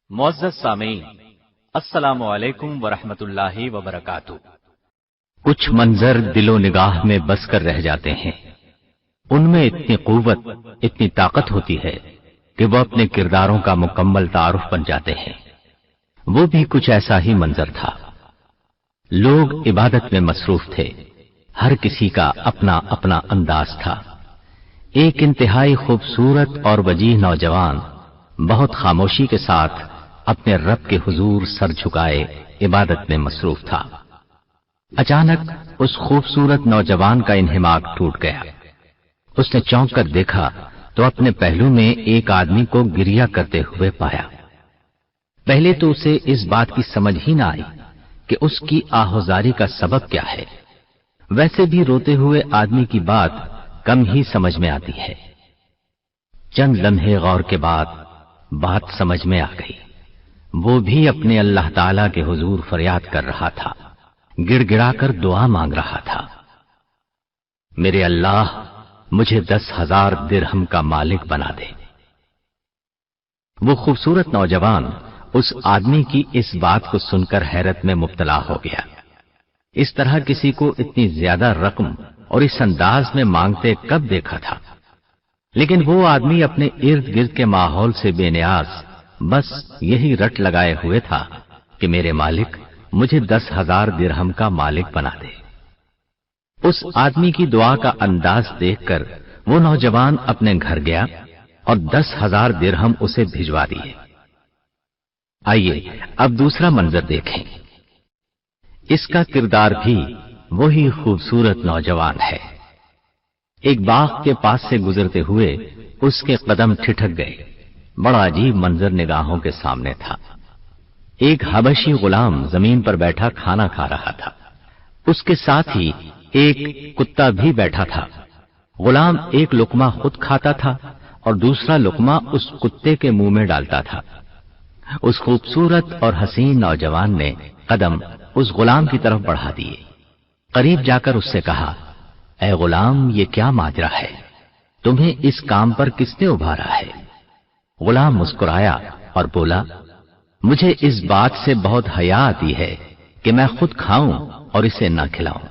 معزز سامعین، السلام علیکم ورحمۃ اللہ وبرکاتہ۔ کچھ منظر دل و نگاہ میں بس کر رہ جاتے ہیں، ان میں اتنی قوت، اتنی طاقت ہوتی ہے کہ وہ اپنے کرداروں کا مکمل تعارف بن جاتے ہیں۔ وہ بھی کچھ ایسا ہی منظر تھا۔ لوگ عبادت میں مصروف تھے، ہر کسی کا اپنا اپنا انداز تھا۔ ایک انتہائی خوبصورت اور وجیح نوجوان بہت خاموشی کے ساتھ اپنے رب کے حضور سر جھکائے عبادت میں مصروف تھا۔ اچانک اس خوبصورت نوجوان کا انہماک ٹوٹ گیا۔ اس نے چونک کر دیکھا تو اپنے پہلو میں ایک آدمی کو گریہ کرتے ہوئے پایا۔ پہلے تو اسے اس بات کی سمجھ ہی نہ آئی کہ اس کی آہوزاری کا سبب کیا ہے۔ ویسے بھی روتے ہوئے آدمی کی بات کم ہی سمجھ میں آتی ہے۔ چند لمحے غور کے بعد بات سمجھ میں آ گئی۔ وہ بھی اپنے اللہ تعالی کے حضور فریاد کر رہا تھا، گڑ گڑا کر دعا مانگ رہا تھا، میرے اللہ مجھے 10,000 درہم کا مالک بنا دے۔ وہ خوبصورت نوجوان اس آدمی کی اس بات کو سن کر حیرت میں مبتلا ہو گیا۔ اس طرح کسی کو اتنی زیادہ رقم اور اس انداز میں مانگتے کب دیکھا تھا؟ لیکن وہ آدمی اپنے ارد گرد کے ماحول سے بے نیاز بس یہی رٹ لگائے ہوئے تھا کہ میرے مالک مجھے 10,000 درہم کا مالک بنا دے۔ اس آدمی کی دعا کا انداز دیکھ کر وہ نوجوان اپنے گھر گیا اور 10,000 درہم اسے بھجوا دیے۔ آئیے اب دوسرا منظر دیکھیں۔ اس کا کردار بھی وہی خوبصورت نوجوان ہے۔ ایک باغ کے پاس سے گزرتے ہوئے اس کے قدم ٹھٹک گئے۔ بڑا عجیب منظر نگاہوں کے سامنے تھا۔ ایک حبشی غلام زمین پر بیٹھا کھانا کھا رہا تھا۔ اس کے ساتھ ہی ایک کتا بھی بیٹھا تھا۔ غلام ایک لقمہ خود کھاتا تھا اور دوسرا لقمہ اس کتے کے منہ میں ڈالتا تھا۔ اس خوبصورت اور حسین نوجوان نے قدم اس غلام کی طرف بڑھا دیے۔ قریب جا کر اس سے کہا، اے غلام، یہ کیا ماجرا ہے؟ تمہیں اس کام پر کس نے ابھارا ہے؟ غلام مسکرایا اور بولا، مجھے اس بات سے بہت حیا آتی ہے کہ میں خود کھاؤں اور اسے نہ کھلاؤں۔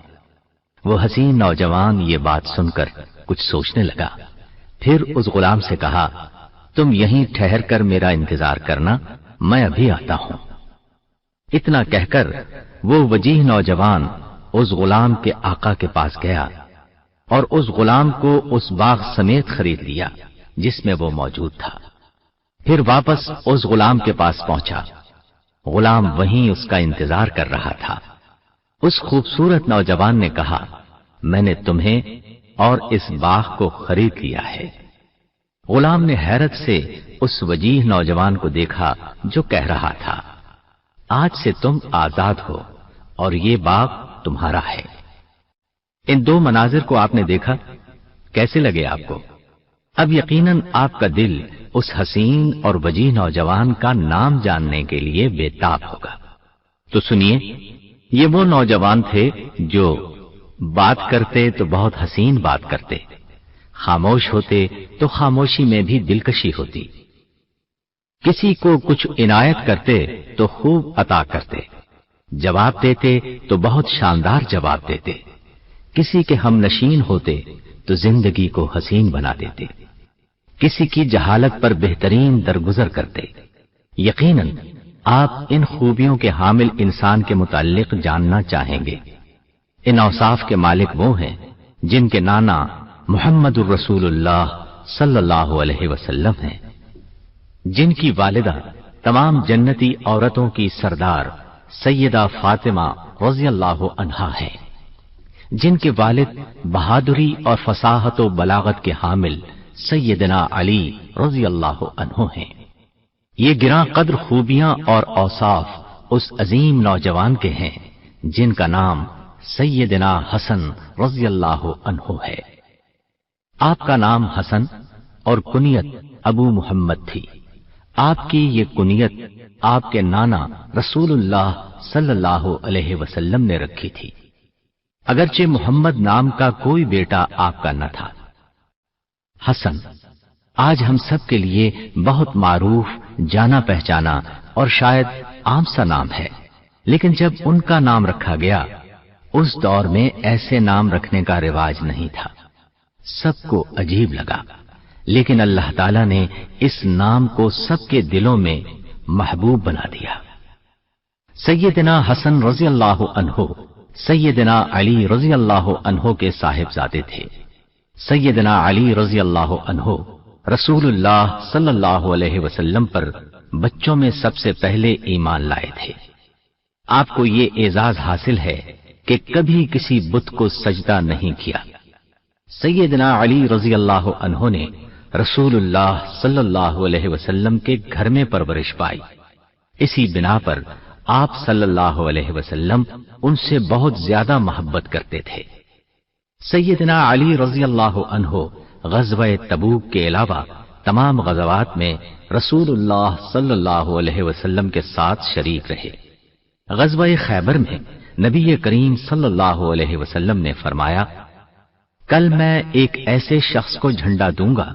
وہ حسین نوجوان یہ بات سن کر کچھ سوچنے لگا، پھر اس غلام سے کہا، تم یہیں ٹھہر کر میرا انتظار کرنا، میں ابھی آتا ہوں۔ اتنا کہہ کر وہ وجیح نوجوان اس غلام کے آقا کے پاس گیا اور اس غلام کو اس باغ سمیت خرید لیا جس میں وہ موجود تھا۔ پھر واپس اس غلام کے پاس پہنچا۔ غلام وہیں اس کا انتظار کر رہا تھا۔ اس خوبصورت نوجوان نے کہا، میں نے تمہیں اور اس باغ کو خرید لیا ہے۔ غلام نے حیرت سے اس وجیح نوجوان کو دیکھا جو کہہ رہا تھا، آج سے تم آزاد ہو اور یہ باغ تمہارا ہے۔ ان دو مناظر کو آپ نے دیکھا، کیسے لگے آپ کو؟ اب یقیناً آپ کا دل اس حسین اور وجیح نوجوان کا نام جاننے کے لیے بے تاب ہوگا۔ تو سنیے، یہ وہ نوجوان تھے جو بات کرتے تو بہت حسین بات کرتے، خاموش ہوتے تو خاموشی میں بھی دلکشی ہوتی، کسی کو کچھ عنایت کرتے تو خوب عطا کرتے، جواب دیتے تو بہت شاندار جواب دیتے، کسی کے ہم نشین ہوتے تو زندگی کو حسین بنا دیتے، کسی کی جہالت پر بہترین درگزر کرتے۔ یقیناً آپ ان خوبیوں کے حامل انسان کے متعلق جاننا چاہیں گے۔ ان اوصاف کے مالک وہ ہیں جن کے نانا محمد الرسول اللہ صلی اللہ علیہ وسلم ہیں، جن کی والدہ تمام جنتی عورتوں کی سردار سیدہ فاطمہ رضی اللہ عنہا ہے، جن کے والد بہادری اور فصاحت و بلاغت کے حامل سیدنا علی رضی اللہ عنہ ہیں۔ یہ گراں قدر خوبیاں اور اوصاف اس عظیم نوجوان کے ہیں جن کا نام سیدنا حسن رضی اللہ عنہ ہے۔ آپ کا نام حسن اور کنیت ابو محمد تھی۔ آپ کی یہ کنیت آپ کے نانا رسول اللہ صلی اللہ علیہ وسلم نے رکھی تھی، اگرچہ محمد نام کا کوئی بیٹا آپ کا نہ تھا۔ حسن آج ہم سب کے لیے بہت معروف، جانا پہچانا اور شاید عام سا نام ہے، لیکن جب ان کا نام رکھا گیا اس دور میں ایسے نام رکھنے کا رواج نہیں تھا، سب کو عجیب لگا، لیکن اللہ تعالی نے اس نام کو سب کے دلوں میں محبوب بنا دیا۔ سیدنا حسن رضی اللہ عنہ سیدنا علی رضی اللہ عنہ کے صاحبزادے تھے۔ سیدنا علی رضی اللہ عنہ رسول اللہ صلی اللہ علیہ وسلم پر بچوں میں سب سے پہلے ایمان لائے تھے۔ آپ کو یہ اعزاز حاصل ہے کہ کبھی کسی بت کو سجدہ نہیں کیا۔ سیدنا علی رضی اللہ عنہ نے رسول اللہ صلی اللہ علیہ وسلم کے گھر میں پرورش پائی، اسی بنا پر آپ صلی اللہ علیہ وسلم ان سے بہت زیادہ محبت کرتے تھے۔ سیدنا علی رضی اللہ عنہ غزوہ تبوک کے علاوہ تمام غزوات میں رسول اللہ صلی اللہ علیہ وسلم کے ساتھ شریک رہے۔ غزوہ خیبر میں نبی کریم صلی اللہ علیہ وسلم نے فرمایا، کل میں ایک ایسے شخص کو جھنڈا دوں گا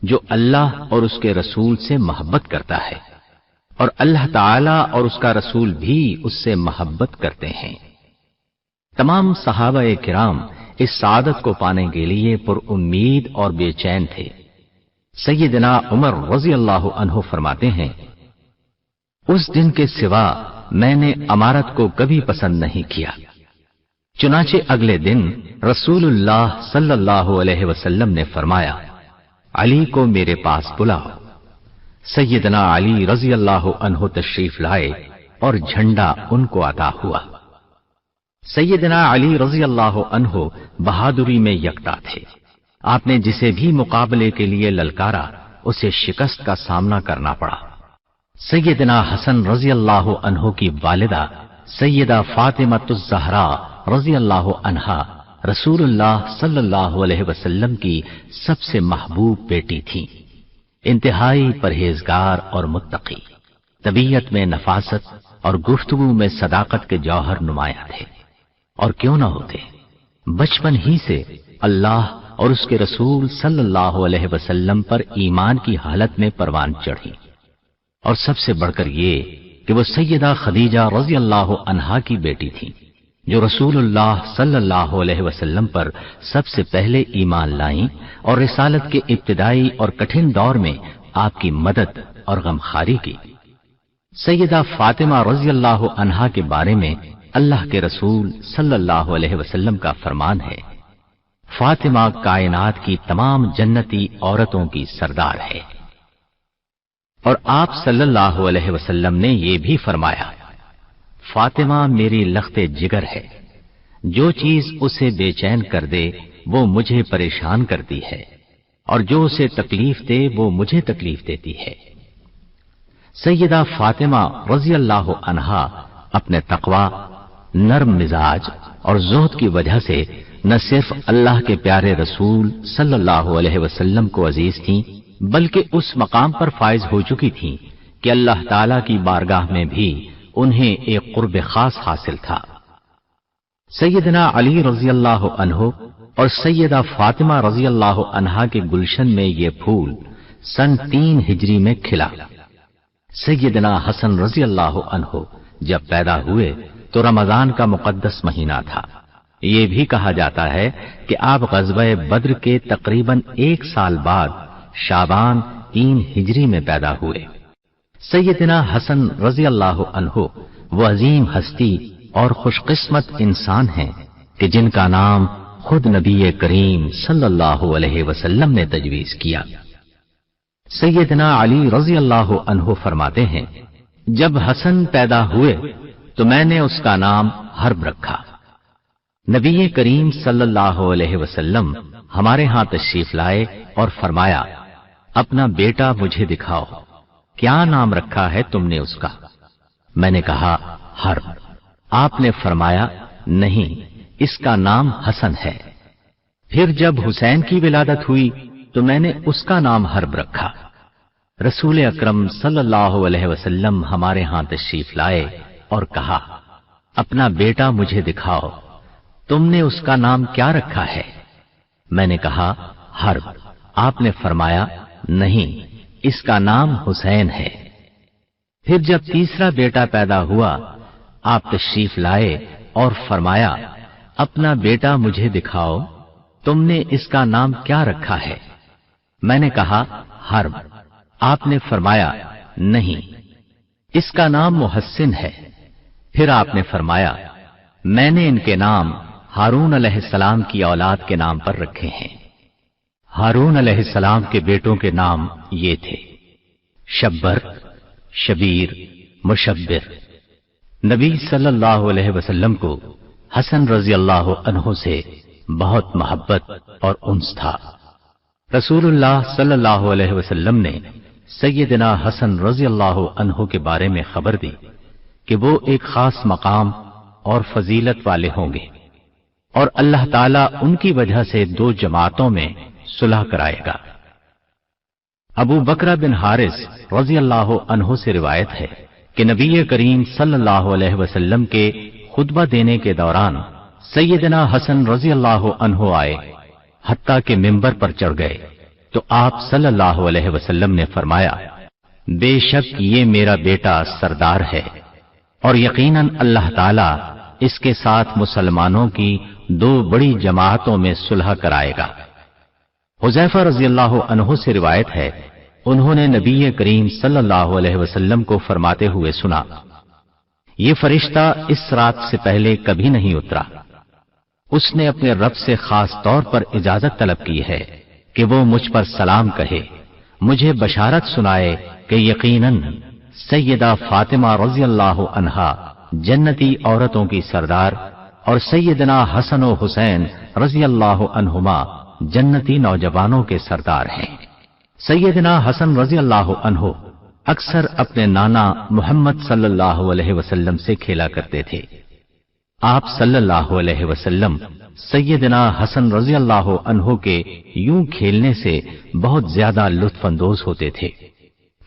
جو اللہ اور اس کے رسول سے محبت کرتا ہے، اور اللہ تعالی اور اس کا رسول بھی اس سے محبت کرتے ہیں۔ تمام صحابہ کرام اس سعادت کو پانے کے لیے پر امید اور بے چین تھے۔ سیدنا عمر رضی اللہ عنہ فرماتے ہیں، اس دن کے سوا میں نے امارت کو کبھی پسند نہیں کیا۔ چنانچہ اگلے دن رسول اللہ صلی اللہ علیہ وسلم نے فرمایا، علی کو میرے پاس بلاؤ۔ سیدنا علی رضی اللہ عنہ تشریف لائے اور جھنڈا ان کو عطا ہوا۔ سیدنا علی رضی اللہ عنہ بہادری میں یکتا تھے۔ آپ نے جسے بھی مقابلے کے لیے للکارا اسے شکست کا سامنا کرنا پڑا۔ سیدنا حسن رضی اللہ عنہ کی والدہ سیدہ فاطمۃ الزہرا رضی اللہ عنہا رسول اللہ صلی اللہ علیہ وسلم کی سب سے محبوب بیٹی تھی۔ انتہائی پرہیزگار اور متقی، طبیعت میں نفاست اور گفتگو میں صداقت کے جوہر نمایاں تھے، اور کیوں نہ ہوتے، بچپن ہی سے اللہ اور اس کے رسول صلی اللہ علیہ وسلم پر ایمان کی حالت میں پروان چڑھی۔ اور سب سے بڑھ کر یہ کہ وہ سیدہ خدیجہ رضی اللہ عنہا کی بیٹی تھی، جو رسول اللہ صلی اللہ علیہ وسلم پر سب سے پہلے ایمان لائیں اور رسالت کے ابتدائی اور کٹھن دور میں آپ کی مدد اور غمخواری کی۔ سیدہ فاطمہ رضی اللہ عنہا کے بارے میں اللہ کے رسول صلی اللہ علیہ وسلم کا فرمان ہے، فاطمہ کائنات کی تمام جنتی عورتوں کی سردار ہے۔ اور آپ صلی اللہ علیہ وسلم نے یہ بھی فرمایا، فاطمہ میری لخت جگر ہے، جو چیز اسے بے چین کر دے وہ مجھے پریشان کرتی ہے، اور جو اسے تکلیف دے وہ مجھے تکلیف دیتی ہے۔ سیدہ فاطمہ رضی اللہ عنہا اپنے تقوی، نرم مزاج اور زہد کی وجہ سے نہ صرف اللہ کے پیارے رسول صلی اللہ علیہ وسلم کو عزیز تھیں، بلکہ اس مقام پر فائز ہو چکی تھیں کہ اللہ تعالی کی بارگاہ میں بھی انہیں ایک قرب خاص حاصل تھا۔ سیدنا علی رضی اللہ عنہ اور سیدہ فاطمہ رضی اللہ عنہا کے گلشن میں یہ پھول سن 3 ہجری میں کھلا۔ سیدنا حسن رضی اللہ عنہ جب پیدا ہوئے تو رمضان کا مقدس مہینہ تھا۔ یہ بھی کہا جاتا ہے کہ آپ غزوہ بدر کے تقریباً 1 سال بعد شعبان 3 ہجری میں پیدا ہوئے۔ سیدنا حسن رضی اللہ عنہ وہ عظیم ہستی اور خوش قسمت انسان ہیں کہ جن کا نام خود نبی کریم صلی اللہ علیہ وسلم نے تجویز کیا۔ سیدنا علی رضی اللہ عنہ فرماتے ہیں، جب حسن پیدا ہوئے تو میں نے اس کا نام حرب رکھا۔ نبی کریم صلی اللہ علیہ وسلم ہمارے ہاں تشریف لائے اور فرمایا، اپنا بیٹا مجھے دکھاؤ، کیا نام رکھا ہے تم نے اس کا؟ میں نے کہا حرب۔ آپ نے فرمایا، نہیں، اس کا نام حسن ہے۔ پھر جب حسین کی ولادت ہوئی تو میں نے اس کا نام حرب رکھا۔ رسول اکرم صلی اللہ علیہ وسلم ہمارے ہاں تشریف لائے اور کہا، اپنا بیٹا مجھے دکھاؤ، تم نے اس کا نام کیا رکھا ہے؟ میں نے کہا حرب۔ آپ نے فرمایا، نہیں، اس کا نام حسین ہے۔ پھر جب تیسرا بیٹا پیدا ہوا آپ تشریف لائے اور فرمایا اپنا بیٹا مجھے دکھاؤ، تم نے اس کا نام کیا رکھا ہے؟ میں نے کہا حرب۔ آپ نے فرمایا نہیں، اس کا نام محسن ہے۔ پھر آپ نے فرمایا میں نے ان کے نام ہارون علیہ السلام کی اولاد کے نام پر رکھے ہیں۔ ہارون علیہ السلام کے بیٹوں کے نام یہ تھے شبر، شبیر، مشبر۔ نبی صلی اللہ علیہ وسلم کو حسن رضی اللہ عنہ سے بہت محبت اور انس تھا۔ رسول اللہ صلی اللہ علیہ وسلم نے سیدنا حسن رضی اللہ عنہ کے بارے میں خبر دی کہ وہ ایک خاص مقام اور فضیلت والے ہوں گے، اور اللہ تعالیٰ ان کی وجہ سے دو جماعتوں میں صلح کرائے گا۔ ابو بکر بن حارث رضی اللہ عنہ سے روایت ہے کہ نبی کریم صلی اللہ علیہ وسلم کے خطبہ دینے کے دوران سیدنا حسن رضی اللہ عنہ آئے، حتیٰ کہ ممبر پر چڑھ گئے تو آپ صلی اللہ علیہ وسلم نے فرمایا بے شک یہ میرا بیٹا سردار ہے، اور یقیناً اللہ تعالیٰ اس کے ساتھ مسلمانوں کی دو بڑی جماعتوں میں صلح کرائے گا۔ حذیفہ رضی اللہ عنہ سے روایت ہے انہوں نے نبی کریم صلی اللہ علیہ وسلم کو فرماتے ہوئے سنا یہ فرشتہ اس رات سے پہلے کبھی نہیں اترا، اس نے اپنے رب سے خاص طور پر اجازت طلب کی ہے کہ وہ مجھ پر سلام کہے، مجھے بشارت سنائے کہ یقیناً سیدہ فاطمہ رضی اللہ عنہا جنتی عورتوں کی سردار اور سیدنا حسن و حسین رضی اللہ عنہما جنتی نوجوانوں کے سردار ہیں۔ سیدنا حسن رضی اللہ عنہ اکثر اپنے نانا محمد صلی اللہ علیہ وسلم سے کھیلا کرتے تھے۔ آپ صلی اللہ علیہ وسلم سیدنا حسن رضی اللہ عنہ کے یوں کھیلنے سے بہت زیادہ لطف اندوز ہوتے تھے۔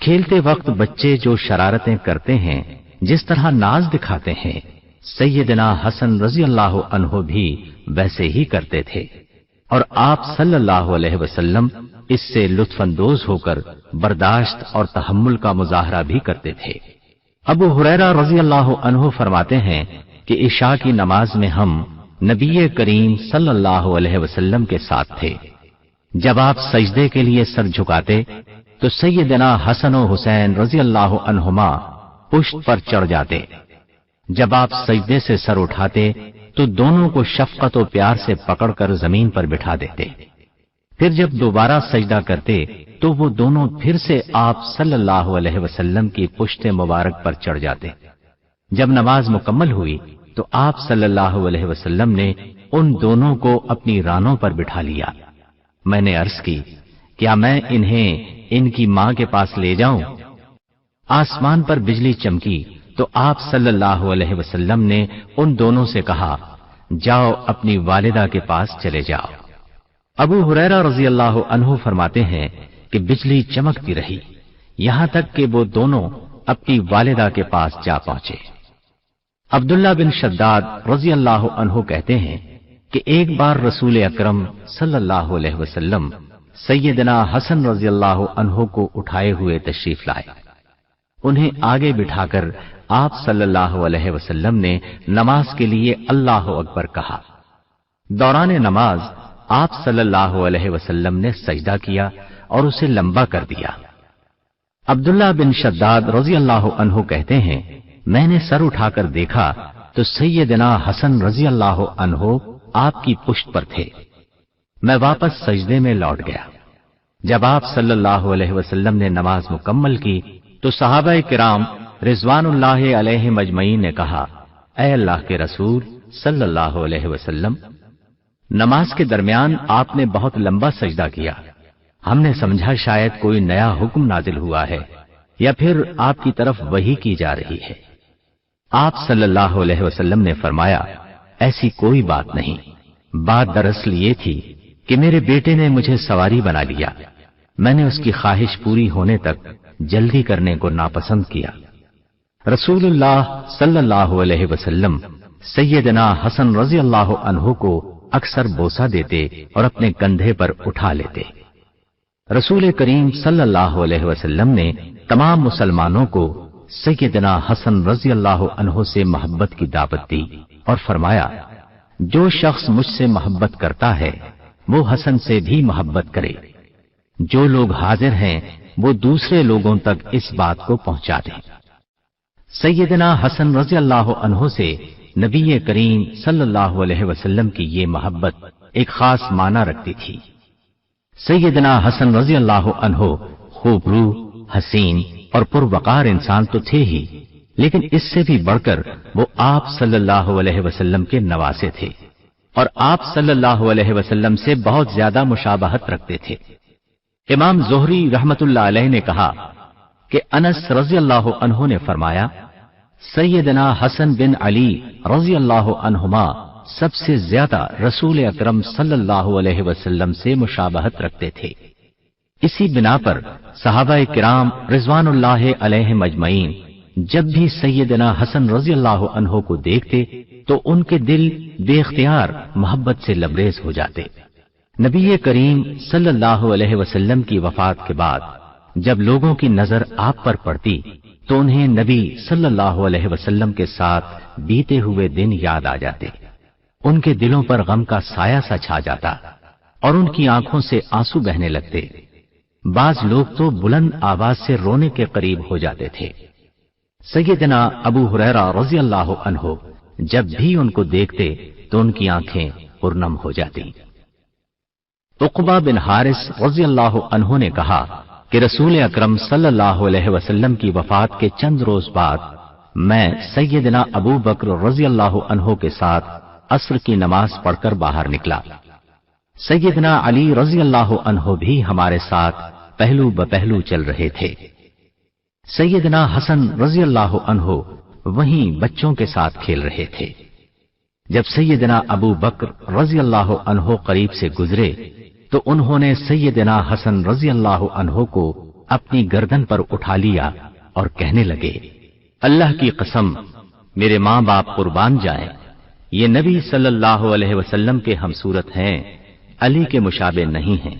کھیلتے وقت بچے جو شرارتیں کرتے ہیں، جس طرح ناز دکھاتے ہیں، سیدنا حسن رضی اللہ عنہ بھی ویسے ہی کرتے تھے، اور آپ صلی اللہ علیہ وسلم اس سے لطف اندوز ہو کر برداشت اور تحمل کا مظاہرہ بھی کرتے تھے۔ ابو ہریرہ رضی اللہ عنہ فرماتے ہیں کہ عشاء کی نماز میں ہم نبی کریم صلی اللہ علیہ وسلم کے ساتھ تھے۔ جب آپ سجدے کے لیے سر جھکاتے تو سیدنا حسن و حسین رضی اللہ عنہما پشت پر چڑھ جاتے۔ جب آپ سجدے سے سر اٹھاتے تو دونوں کو شفقت و پیار سے پکڑ کر زمین پر بٹھا دیتے۔ پھر جب دوبارہ سجدہ کرتے تو وہ دونوں پھر سے آپ صلی اللہ علیہ وسلم کی پشت مبارک پر چڑھ جاتے۔ جب نماز مکمل ہوئی تو آپ صلی اللہ علیہ وسلم نے ان دونوں کو اپنی رانوں پر بٹھا لیا۔ میں نے عرض کی کیا میں انہیں ان کی ماں کے پاس لے جاؤں؟ آسمان پر بجلی چمکی تو آپ صلی اللہ علیہ وسلم نے ان دونوں سے کہا جاؤ اپنی والدہ کے پاس چلے جاؤ۔ ابو ہریرہ رضی اللہ عنہ فرماتے ہیں کہ بجلی چمکتی رہی یہاں تک کہ وہ دونوں اپنی والدہ کے پاس جا پہنچے۔ عبداللہ بن شداد رضی اللہ عنہ کہتے ہیں کہ ایک بار رسول اکرم صلی اللہ علیہ وسلم سیدنا حسن رضی اللہ عنہ کو اٹھائے ہوئے تشریف لائے۔ انہیں آگے بٹھا کر آپ صلی اللہ علیہ وسلم نے نماز کے لیے اللہ اکبر کہا۔ دوران نماز آپ صلی اللہ علیہ وسلم نے سجدہ کیا اور اسے لمبا کر دیا۔ عبداللہ بن شداد رضی اللہ عنہ کہتے ہیں میں نے سر اٹھا کر دیکھا تو سیدنا حسن رضی اللہ عنہ آپ کی پشت پر تھے۔ میں واپس سجدے میں لوٹ گیا۔ جب آپ صلی اللہ علیہ وسلم نے نماز مکمل کی تو صحابہ کرام رضوان اللہ علیہ مجمعین نے کہا اے اللہ کے رسول صلی اللہ علیہ وسلم، نماز کے درمیان آپ نے بہت لمبا سجدہ کیا، ہم نے سمجھا شاید کوئی نیا حکم نازل ہوا ہے یا پھر آپ کی طرف وحی کی جا رہی ہے۔ آپ صلی اللہ علیہ وسلم نے فرمایا ایسی کوئی بات نہیں، بات دراصل یہ تھی کہ میرے بیٹے نے مجھے سواری بنا لیا، میں نے اس کی خواہش پوری ہونے تک جلدی کرنے کو ناپسند کیا۔ رسول اللہ صلی اللہ علیہ وسلم سیدنا حسن رضی اللہ عنہ کو اکثر بوسہ دیتے اور اپنے کندھے پر اٹھا لیتے۔ رسول کریم صلی اللہ علیہ وسلم نے تمام مسلمانوں کو سیدنا حسن رضی اللہ عنہ سے محبت کی دعوت دی اور فرمایا، جو شخص مجھ سے محبت کرتا ہے وہ حسن سے بھی محبت کرے۔ جو لوگ حاضر ہیں وہ دوسرے لوگوں تک اس بات کو پہنچا دیں۔ سیدنا حسن رضی اللہ عنہ سے نبی کریم صلی اللہ علیہ وسلم کی یہ محبت ایک خاص معنی رکھتی تھی۔ سیدنا حسن رضی اللہ عنہ خوب روح، حسین اور پروقار انسان تو تھے ہی، لیکن اس سے بھی بڑھ کر وہ آپ صلی اللہ علیہ وسلم کے نواسے تھے اور آپ صلی اللہ علیہ وسلم سے بہت زیادہ مشابہت رکھتے تھے۔ امام زہری رحمت اللہ علیہ نے کہا کہ انس رضی اللہ عنہ نے فرمایا، سیدنا حسن بن علی رضی اللہ عنہما سب سے زیادہ رسول اکرم صلی اللہ علیہ وسلم سے مشابہت رکھتے تھے۔ اسی بنا پر صحابہ کرام رضوان اللہ علیہم اجمعین جب بھی سیدنا حسن رضی اللہ عنہ کو دیکھتے تو ان کے دل بے اختیار محبت سے لبریز ہو جاتے۔ نبی کریم صلی اللہ علیہ وسلم کی وفات کے بعد جب لوگوں کی نظر آپ پر پڑتی تو انہیں نبی صلی اللہ علیہ وسلم کے ساتھ بیتے ہوئے دن یاد آ جاتے۔ ان کے دلوں پر غم کا سایہ سا چھا جاتا اور ان کی آنکھوں سے آنسو بہنے لگتے۔ بعض لوگ تو بلند آواز سے رونے کے قریب ہو جاتے تھے۔ سیدنا ابو ہریرہ رضی اللہ عنہ جب بھی ان کو دیکھتے تو ان کی آنکھیں پرنم ہو جاتی۔ عقبہ بن حارث رضی اللہ عنہ نے کہا کہ رسول اکرم صلی اللہ علیہ وسلم کی وفات کے چند روز بعد میں سیدنا ابو بکر رضی اللہ عنہ کے ساتھ عصر کی نماز پڑھ کر باہر نکلا۔ سیدنا علی رضی اللہ عنہ بھی ہمارے ساتھ پہلو بپہلو چل رہے تھے۔ سیدنا حسن رضی اللہ عنہ وہیں بچوں کے ساتھ کھیل رہے تھے۔ جب سیدنا ابو بکر رضی اللہ عنہ قریب سے گزرے تو انہوں نے سیدنا حسن رضی اللہ عنہ کو اپنی گردن پر اٹھا لیا اور کہنے لگے، اللہ کی قسم میرے ماں باپ قربان جائیں، یہ نبی صلی اللہ علیہ وسلم کے ہم صورت ہیں، علی کے مشابہ نہیں ہیں۔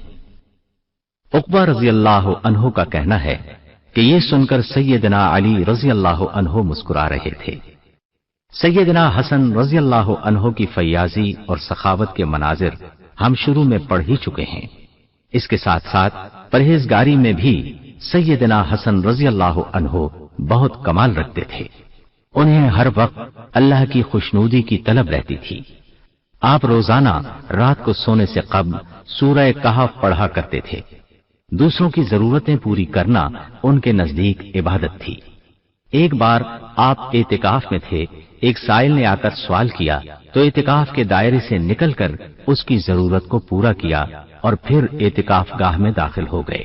عقبہ رضی اللہ عنہ کا کہنا ہے کہ یہ سن کر سیدنا علی رضی اللہ عنہ مسکرا رہے تھے۔ سیدنا حسن رضی اللہ عنہ کی فیاضی اور سخاوت کے مناظر ہم شروع میں پڑھ ہی چکے ہیں۔ اس کے ساتھ ساتھ پرہیزگاری میں بھی سیدنا حسن رضی اللہ عنہ بہت کمال رکھتے تھے۔ انہیں ہر وقت اللہ کی خوشنودی کی طلب رہتی تھی۔ آپ روزانہ رات کو سونے سے قبل سورہ کہف پڑھا کرتے تھے۔ دوسروں کی ضرورتیں پوری کرنا ان کے نزدیک عبادت تھی۔ ایک بار آپ اعتکاف میں تھے، ایک سائل نے آ کر سوال کیا تو اعتکاف کے دائرے سے نکل کر اس کی ضرورت کو پورا کیا اور پھر اعتکاف گاہ میں داخل ہو گئے۔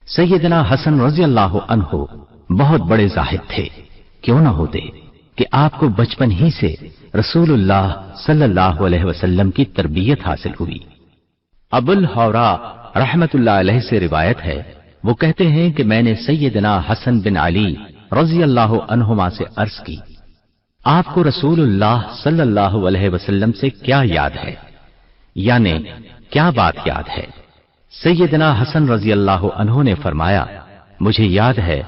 سیدنا حسن رضی اللہ عنہ بہت بڑے زاہد تھے، کیوں نہ ہوتے کہ آپ کو بچپن ہی سے رسول اللہ صلی اللہ علیہ وسلم کی تربیت حاصل ہوئی۔ ابو الحورا رحمت اللہ علیہ سے روایت ہے، وہ کہتے ہیں کہ میں نے سیدنا حسن بن علی رضی اللہ عنہما سے عرض کی، آپ کو رسول اللہ صلی اللہ علیہ وسلم سے کیا یاد ہے، یعنی کیا بات یاد ہے؟ سیدنا حسن رضی اللہ عنہ نے فرمایا، مجھے یاد ہے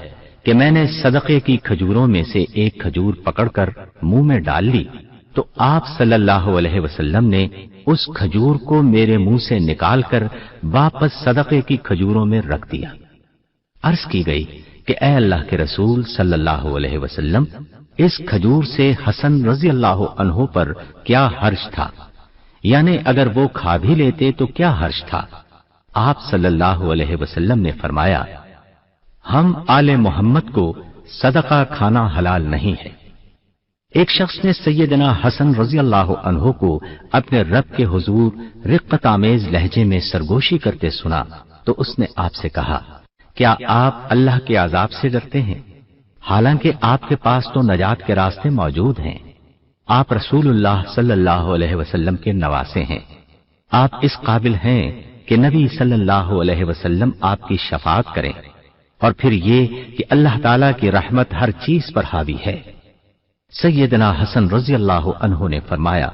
کہ میں نے صدقے کی کھجوروں میں سے ایک کھجور پکڑ کر منہ میں ڈال لی تو آپ صلی اللہ علیہ وسلم نے اس کھجور کو میرے منہ سے نکال کر واپس صدقے کی کھجوروں میں رکھ دیا۔ عرض کی گئی کہ اے اللہ کے رسول صلی اللہ علیہ وسلم، اس کھجور سے حسن رضی اللہ عنہ پر کیا حرج تھا، یعنی اگر وہ کھا بھی لیتے تو کیا حرج تھا؟ آپ صلی اللہ علیہ وسلم نے فرمایا، ہم آل محمد کو صدقہ کھانا حلال نہیں ہے۔ ایک شخص نے سیدنا حسن رضی اللہ عنہ کو اپنے رب کے حضور رقت آمیز لہجے میں سرگوشی کرتے سنا تو اس نے آپ سے کہا، کیا آپ اللہ کے عذاب سے ڈرتے ہیں؟ حالانکہ آپ کے پاس تو نجات کے راستے موجود ہیں۔ آپ رسول اللہ صلی اللہ علیہ وسلم کے نواسے ہیں۔ آپ اس قابل ہیں کہ نبی صلی اللہ علیہ وسلم آپ کی شفاعت کریں، اور پھر یہ کہ اللہ تعالیٰ کی رحمت ہر چیز پر حاوی ہے۔ سیدنا حسن رضی اللہ عنہ نے فرمایا،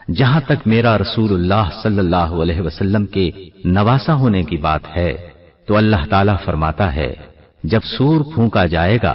جہاں تک میرا رسول اللہ صلی اللہ علیہ وسلم کے نواسا ہونے کی بات ہے تو اللہ تعالیٰ فرماتا ہے، جب سور پھونکا جائے گا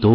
2